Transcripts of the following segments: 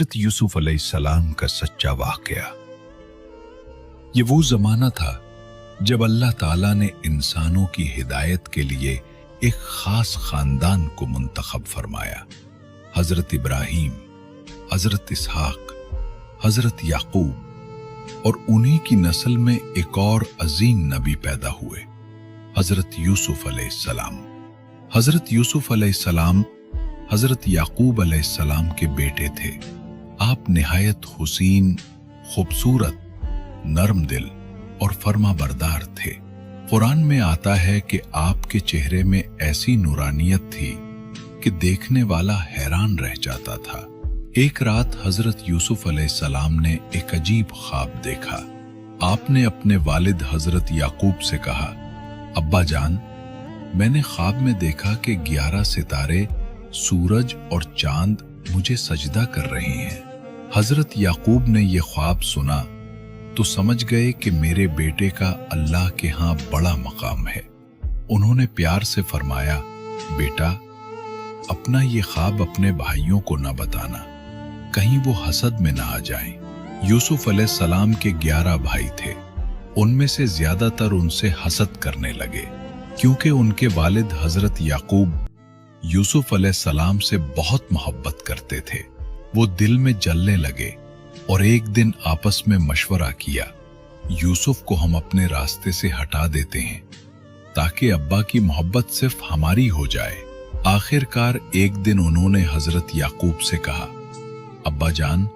हजरत यूसुफ अलैहिस्सलाम का सच्चा वाकया। ये वो जमाना था जब अल्लाह ताला ने इंसानों की हिदायत के लिए एक खास खानदान को मुंतखब फरमाया। हजरत इब्राहीम, हजरत इसहाक, हजरत याकूब और उन्हीं की नस्ल में एक और अजीम नबी पैदा हुए, हजरत यूसुफ अलैहिस्सलाम। हजरत यूसुफ अलैहिस्सलाम हजरत याकूब अलैहिस्सलाम के बेटे थे। आप निहायत हुसीन, खूबसूरत, नरम दिल और फर्माबरदार थे। कुरान में आता है कि आपके चेहरे में ऐसी नूरानियत थी कि देखने वाला हैरान रह जाता था। एक रात हजरत यूसुफ अलैहिस्सलाम ने एक अजीब ख्वाब देखा। आपने अपने वालिद हजरत याकूब से कहा, अब्बा जान, मैंने ख्वाब में देखा कि 11 सितारे, सूरज और चांद मुझे सजदा कर रहे हैं। हजरत याकूब ने यह ख्वाब सुना तो समझ गए कि मेरे बेटे का अल्लाह के हां बड़ा मकाम है। उन्होंने प्यार से फरमाया, बेटा, अपना ये ख्वाब अपने भाइयों को न बताना, कहीं वो हसद में ना आ जाएं। यूसुफ अलैहिस्सलाम के 11 भाई थे। उनमें से ज्यादातर उनसे हसद करने लगे क्योंकि उनके वालिद हजरत याकूब यूसुफ अलैहिस्सलाम से बहुत मोहब्बत करते थे। वो दिल में जलने लगे और एक दिन आपस में मशवरा किया, यूसुफ को हम अपने रास्ते से हटा देते हैं ताकि अब्बा की मोहब्बत सिर्फ हमारी हो जाए। आखिरकार एक दिन उन्होंने हजरत याकूब से कहा, अब्बा जान,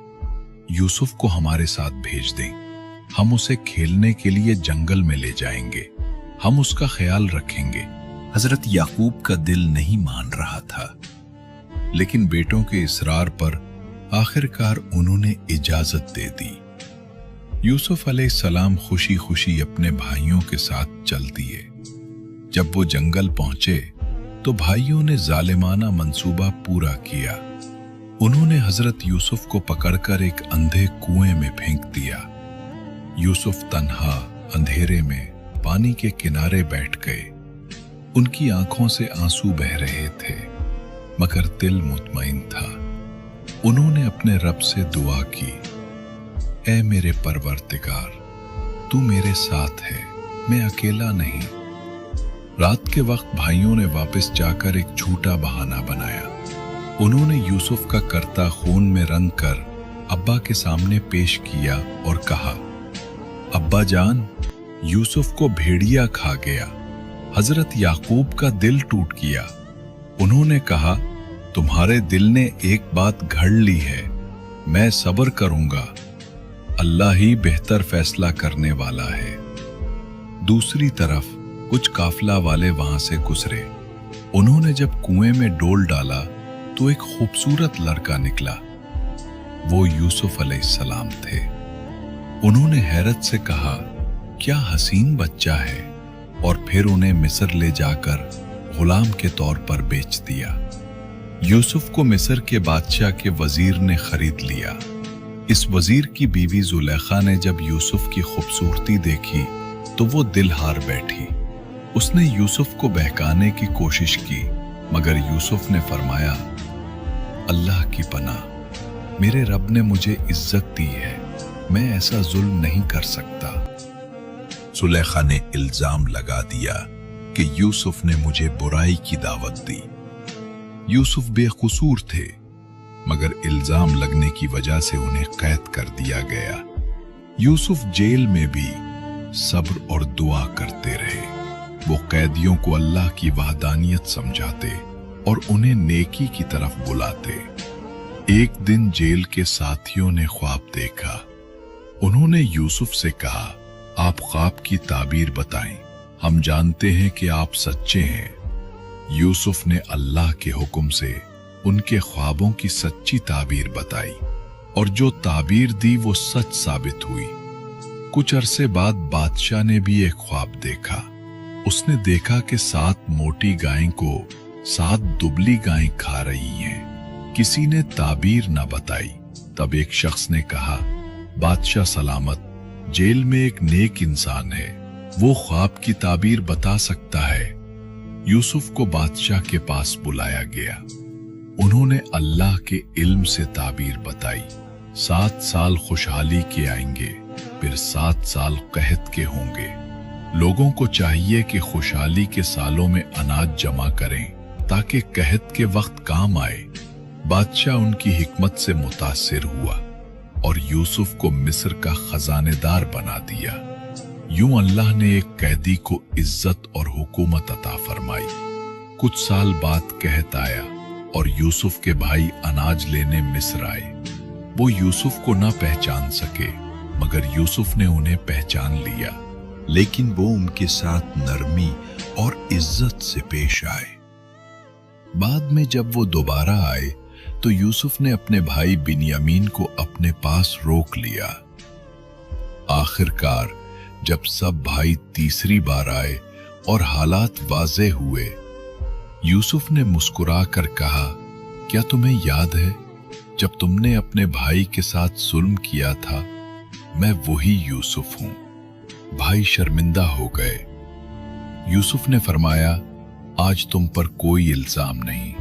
यूसुफ को हमारे साथ भेज दें, हम उसे खेलने के लिए जंगल में ले जाएंगे, हम उसका ख्याल रखेंगे। हजरत याकूब का दिल नहीं मान रहा था, लेकिन बेटों के इसरार पर आखिरकार उन्होंने इजाजत दे दी। यूसुफ अलैहिस्सलाम खुशी खुशी अपने भाइयों के साथ चल दिए। जब वो जंगल पहुंचे तो भाइयों ने जालिमाना मंसूबा पूरा किया। उन्होंने हजरत यूसुफ को पकड़कर एक अंधे कुएं में फेंक दिया। यूसुफ तन्हा अंधेरे में पानी के किनारे बैठ गए। उनकी आंखों से आंसू बह रहे थे मगर दिल मुतमईन था। उन्होंने अपने रब से दुआ की, ऐ मेरे परवरदिगार, तू मेरे साथ है, मैं अकेला नहीं। रात के वक्त भाइयों ने वापस जाकर एक झूठा बहाना बनाया। उन्होंने यूसुफ का करता खून में रंग कर अब्बा के सामने पेश किया और कहा, अब्बा जान, यूसुफ को भेड़िया खा गया। हजरत याकूब का दिल टूट गया। उन्होंने कहा, तुम्हारे दिल ने एक बात घड़ ली है, मैं सब्र करूंगा, अल्लाह ही बेहतर फैसला करने वाला है। दूसरी तरफ कुछ काफिला वाले वहां से गुजरे। उन्होंने जब कुएं में डोल डाला तो एक खूबसूरत लड़का निकला। वो यूसुफ अलैहिस्सलाम थे। उन्होंने हैरत से कहा, क्या हसीन बच्चा है, और फिर उन्हें मिस्र ले जाकर गुलाम के तौर पर बेच दिया। यूसुफ को मिस्र के बादशाह के वजीर ने खरीद लिया। इस वजीर की बीवी जुलेखा ने जब यूसुफ की खूबसूरती देखी तो वो दिल हार बैठी। उसने यूसुफ को बहकाने की कोशिश की मगर यूसुफ ने फरमाया, अल्लाह की पनाह, मेरे रब ने मुझे इज्जत दी है, मैं ऐसा जुल्म नहीं कर सकता। जुलेखा ने इल्जाम लगा दिया कि यूसुफ ने मुझे बुराई की दावत दी। यूसुफ बेकसूर थे मगर इल्जाम लगने की वजह से उन्हें कैद कर दिया गया। यूसुफ जेल में भी सब्र और दुआ करते रहे। वो कैदियों को अल्लाह की वहदानियत समझाते और उन्हें नेकी की तरफ बुलाते। एक दिन जेल के साथियों ने ख्वाब देखा। उन्होंने यूसुफ से कहा, आप ख्वाब की ताबीर बताएं, हम जानते हैं कि आप सच्चे हैं। यूसुफ ने अल्लाह के हुक्म से उनके ख्वाबों की सच्ची ताबीर बताई और जो ताबीर दी वो सच साबित हुई। कुछ अरसे बाद बादशाह ने भी एक ख्वाब देखा। उसने देखा कि 7 मोटी गायें को 7 दुबली गायें खा रही हैं। किसी ने ताबीर न बताई। तब एक शख्स ने कहा, बादशाह सलामत, जेल में एक नेक इंसान है, वो ख्वाब की ताबीर बता सकता है। यूसुफ को बादशाह के पास बुलाया गया। उन्होंने अल्लाह के इल्म से ताबीर बताई। 7 साल खुशहाली के आएंगे, फिर 7 साल कहत के होंगे। लोगों को चाहिए कि खुशहाली के सालों में अनाज जमा करें ताकि कहत के वक्त काम आए। बादशाह उनकी हिकमत से मुतासिर हुआ और यूसुफ को मिस्र का खजानेदार बना दिया। यूं अल्लाह ने एक कैदी को इज्जत और हुकूमत अता फरमाई। कुछ साल बाद कहत आया और यूसुफ के भाई अनाज लेने मिस्र आए। वो यूसुफ को ना पहचान सके, मगर यूसुफ ने उन्हें पहचान लिया, लेकिन वो उनके साथ नरमी और इज्जत से पेश आए। बाद में जब वो दोबारा आए तो यूसुफ ने अपने भाई बिन्यामीन को अपने पास रोक लिया। आखिरकार जब सब भाई तीसरी बार आए और हालात वाज़ेह हुए, यूसुफ ने मुस्कुरा कर कहा, क्या तुम्हें याद है जब तुमने अपने भाई के साथ जुल्म किया था? मैं वही यूसुफ हूं। भाई शर्मिंदा हो गए। यूसुफ ने फरमाया, आज तुम पर कोई इल्जाम नहीं,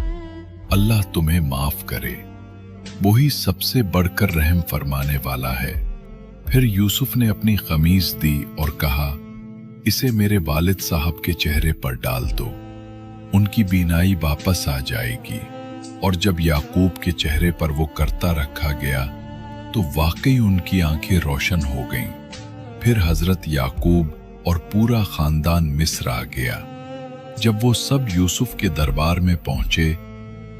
अल्लाह तुम्हें माफ करे, वही सबसे बढ़कर रहम फरमाने वाला है। फिर यूसुफ ने अपनी कमीज दी और कहा, इसे मेरे वालिद साहब के चेहरे पर डाल दो, उनकी बीनाई वापस आ जाएगी। और जब याकूब के चेहरे पर वो करता रखा गया तो वाकई उनकी आंखें रोशन हो गईं। फिर हजरत याकूब और पूरा खानदान मिस्र आ गया। जब वो सब यूसुफ के दरबार में पहुंचे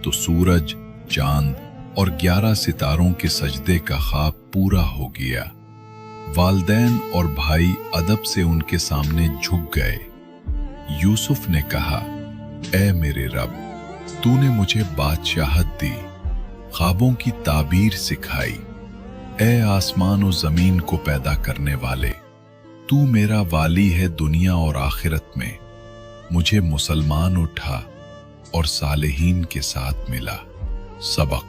तो सूरज, चांद और 11 सितारों के सजदे का ख्वाब पूरा हो गया। वालदैन और भाई अदब से उनके सामने झुक गए। यूसुफ ने कहा, ऐ मेरे रब, तूने मुझे बादशाहत दी, ख्वाबों की ताबीर सिखाई। ऐ आसमान और जमीन को पैदा करने वाले, तू मेरा वाली है दुनिया और आखिरत में। मुझे मुसलमान उठा और सालेहीन के साथ मिला। सबक: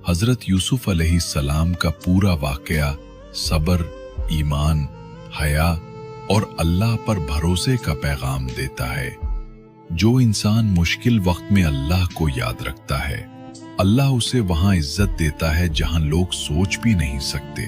हजरत यूसुफ अलैहिस्सलाम का पूरा वाकया सब्र, ईमान, हया और अल्लाह पर भरोसे का पैगाम देता है। जो इंसान मुश्किल वक्त में अल्लाह को याद रखता है, अल्लाह उसे वहां इज्जत देता है जहां लोग सोच भी नहीं सकते।